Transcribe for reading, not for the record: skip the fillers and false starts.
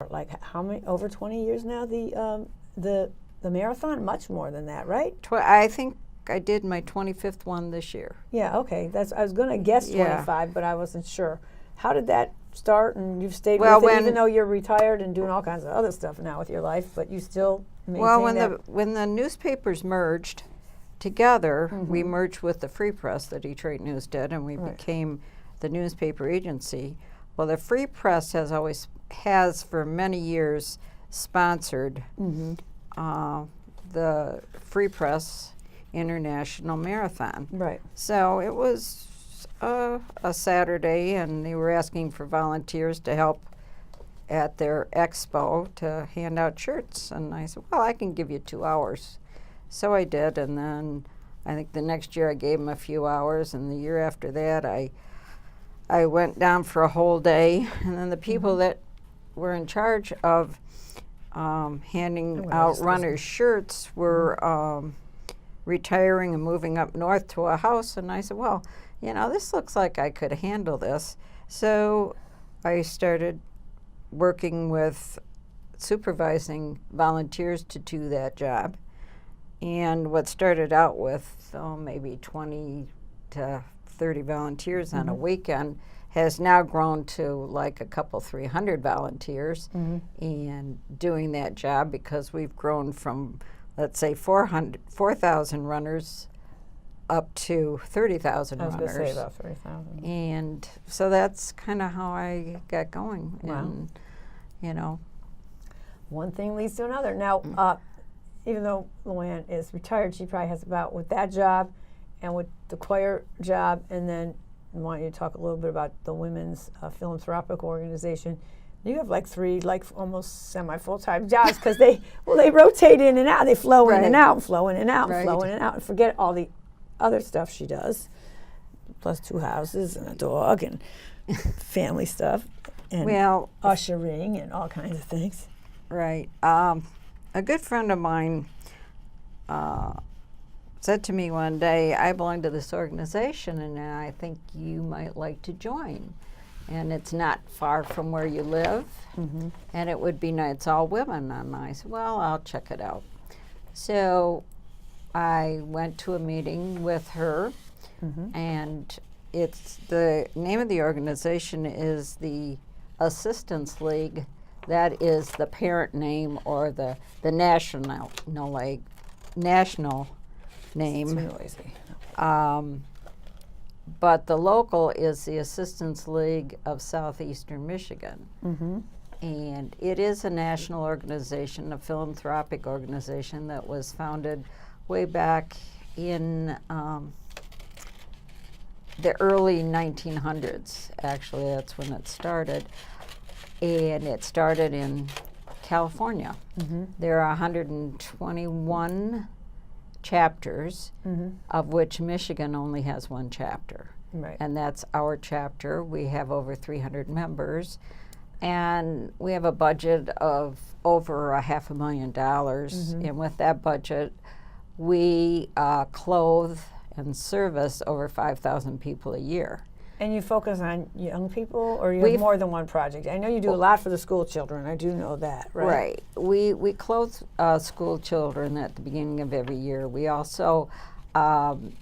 like how many, over 20 years now, the marathon? Much more than that, right? I think I did my 25th one this year. Yeah, okay. I was going to guess 25, but I wasn't sure. How did that start? And you've stayed with it, even though you're retired and doing all kinds of other stuff now with your life, but you still maintain that? When the newspapers merged together, we merged with the Free Press, the Detroit News did, and we became the newspaper agency. Well, the Free Press has for many years sponsored the Free Press International Marathon. Right. So it was a Saturday, and they were asking for volunteers to help at their expo to hand out shirts. And I said, well, I can give you 2 hours. So I did, and then I think the next year I gave them a few hours, and the year after that I went down for a whole day. And then the people that were in charge of handing out runners' shirts were retiring and moving up north to a house, and I said, well, you know, this looks like I could handle this. So I started working with supervising volunteers to do that job. And what started out with maybe 20 to 30 volunteers on a weekend has now grown to like a couple 300 volunteers and doing that job, because we've grown from, let's say, 4,000 runners up to 30,000 runners. I was going to say about 30,000. And so that's kind of how I got going. Wow. And, you know. One thing leads to another. Now, even though Luanne is retired, she probably has about, with that job and with the choir job, and then I want you to talk a little bit about the Women's Philanthropic Organization. You have like 3, like almost semi-full-time jobs, because they rotate in and out. They flow in and out, and flow in and out, and flow in and out, and forget all the other stuff she does, plus 2 houses and a dog and family stuff, and ushering and all kinds of things. Right. A good friend of mine said to me one day, I belong to this organization and I think you might like to join. And it's not far from where you live, and it would be nice. It's all women. And I said, well, I'll check it out. So I went to a meeting with her, and it's the name of the organization is the Asssitance League. That is the parent name, or the national name. It's noisy. But the local is the Asssitance League of Southeastern Michigan. And it is a national organization, a philanthropic organization that was founded way back in the early 1900s. Actually, that's when it started. And it started in California. There are 121 chapters, of which Michigan only has 1 chapter. And that's our chapter. We have over 300 members, and we have a budget of over $500,000. And with that budget, we clothe and service over 5,000 people a year. And you focus on young people, or you have more than one project? I know you do a lot for the school children. I do know that, right? Right. We clothe school children at the beginning of every year. We also